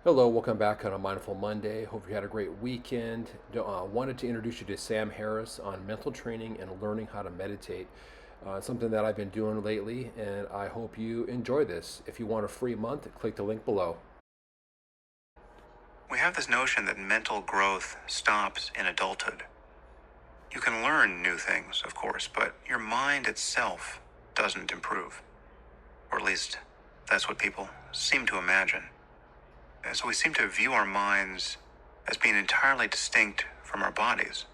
Hello, welcome back on a Mindful Monday. Hope you had a great weekend. Wanted to introduce you to Sam Harris on mental training and learning how to meditate. Something that I've been doing lately, and I hope you enjoy this. If you want a free month, click the link below. We have this notion that mental growth stops in adulthood. You can learn new things, of course, but your mind itself doesn't improve. Or at least, that's what people seem to imagine. And so we seem to view our minds as being entirely distinct from our bodies,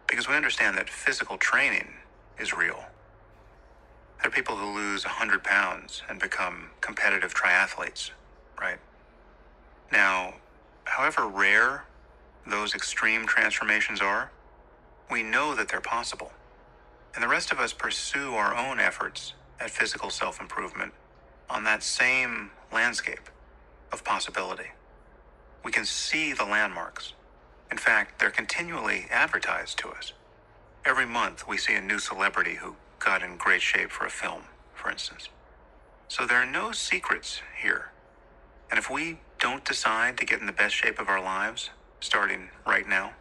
because we understand that physical training is real. There are people who lose 100 pounds and become competitive triathletes, right? Now, however rare those extreme transformations are, we know that they're possible. And the rest of us pursue our own efforts at physical self-improvement on that same landscape of possibility. We can see the landmarks. In fact, they're continually advertised to us. Every month we see a new celebrity who got in great shape for a film, for instance. So there are no secrets here. And if we don't decide to get in the best shape of our lives, starting right now,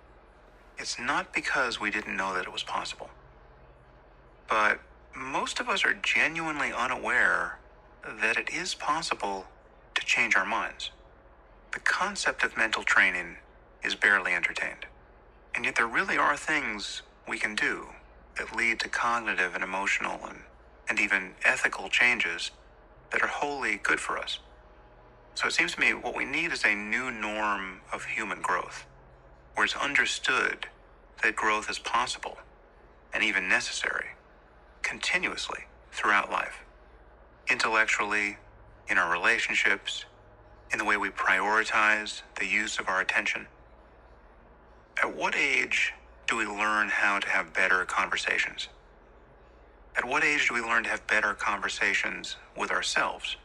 it's not because we didn't know that it was possible. But most of us are genuinely unaware that it is possible to change our minds. The concept of mental training is barely entertained. And yet there really are things we can do that lead to cognitive and emotional and even ethical changes that are wholly good for us. So it seems to me what we need is a new norm of human growth, where it's understood that growth is possible and even necessary, continuously throughout life. Intellectually, in our relationships, in the way we prioritize the use of our attention. At what age do we learn how to have better conversations? At what age do we learn to have better conversations with ourselves?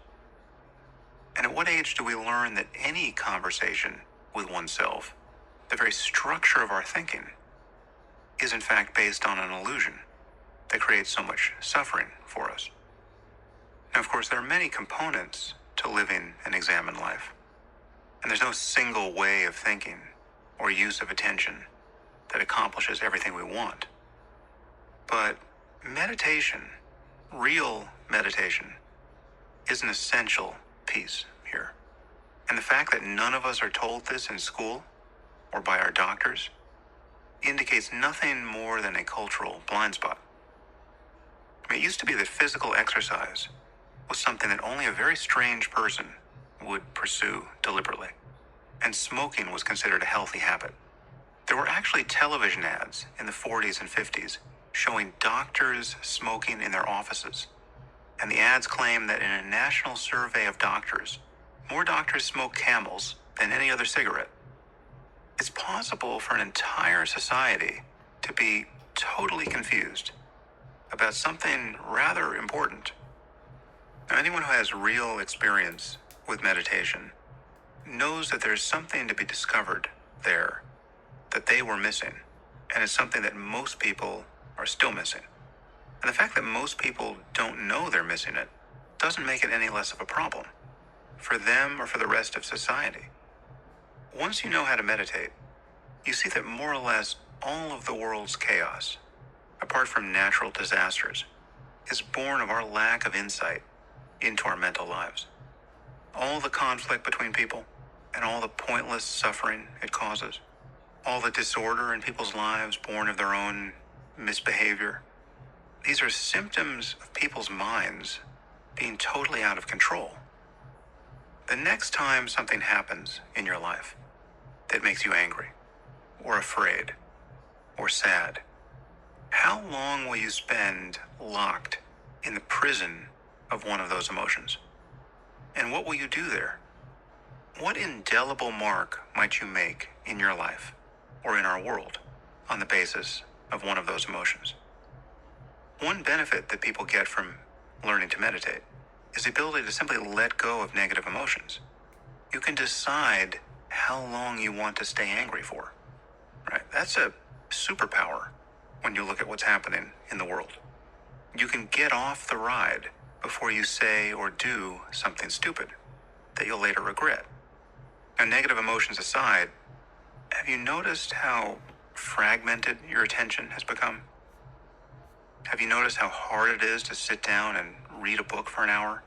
And at what age do we learn that any conversation with oneself, the very structure of our thinking, is in fact based on an illusion that creates so much suffering for us? Now, of course, there are many components to living an examined life. And there's no single way of thinking or use of attention that accomplishes everything we want. But meditation, real meditation, is an essential piece here. And the fact that none of us are told this in school or by our doctors indicates nothing more than a cultural blind spot. I mean, it used to be that physical exercise was something that only a very strange person would pursue deliberately, and smoking was considered a healthy habit. There were actually television ads in the 40s and 50s showing doctors smoking in their offices. And the ads claim that in a national survey of doctors, more doctors smoke Camels than any other cigarette. It's possible for an entire society to be totally confused about something rather important. Now, anyone who has real experience with meditation knows that there's something to be discovered there that they were missing, and it's something that most people are still missing. And the fact that most people don't know they're missing it doesn't make it any less of a problem for them or for the rest of society. Once you know how to meditate, you see that more or less all of the world's chaos, apart from natural disasters, is born of our lack of insight into our mental lives. All the conflict between people and all the pointless suffering it causes, all the disorder in people's lives born of their own misbehavior, these are symptoms of people's minds being totally out of control. The next time something happens in your life that makes you angry, or afraid, or sad, how long will you spend locked in the prison of one of those emotions? And what will you do there? What indelible mark might you make in your life or in our world on the basis of one of those emotions? One benefit that people get from learning to meditate is the ability to simply let go of negative emotions. You can decide how long you want to stay angry for, right? That's a superpower when you look at what's happening in the world. You can get off the ride before you say or do something stupid that you'll later regret. Now, negative emotions aside, have you noticed how fragmented your attention has become? Have you noticed how hard it is to sit down and read a book for an hour?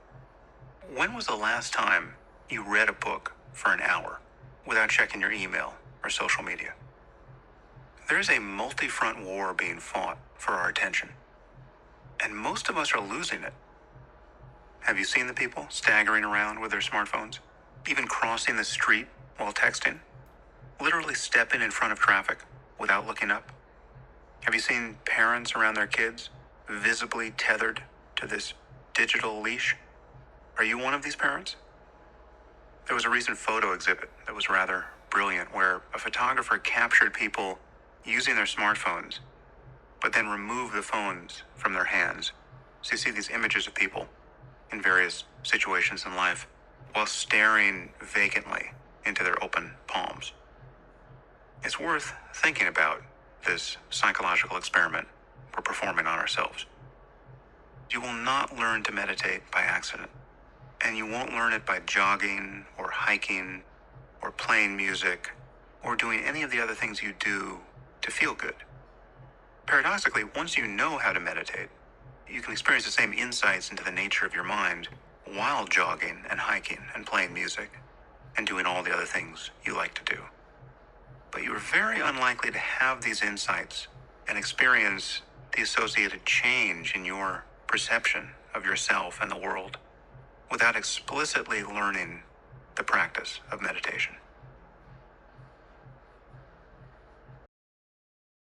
When was the last time you read a book for an hour without checking your email or social media? There is a multi-front war being fought for our attention, and most of us are losing it. Have you seen the people staggering around with their smartphones, even crossing the street while texting, literally stepping in front of traffic without looking up? Have you seen parents around their kids, visibly tethered to this digital leash? Are you one of these parents? There was a recent photo exhibit that was rather brilliant where a photographer captured people using their smartphones, but then removed the phones from their hands. So you see these images of people in various situations in life while staring vacantly into their open palms. It's worth thinking about this psychological experiment we're performing on ourselves. You will not learn to meditate by accident, and you won't learn it by jogging or hiking or playing music or doing any of the other things you do to feel good. Paradoxically, once you know how to meditate, you can experience the same insights into the nature of your mind while jogging and hiking and playing music and doing all the other things you like to do. But you are very unlikely to have these insights and experience the associated change in your perception of yourself and the world without explicitly learning the practice of meditation.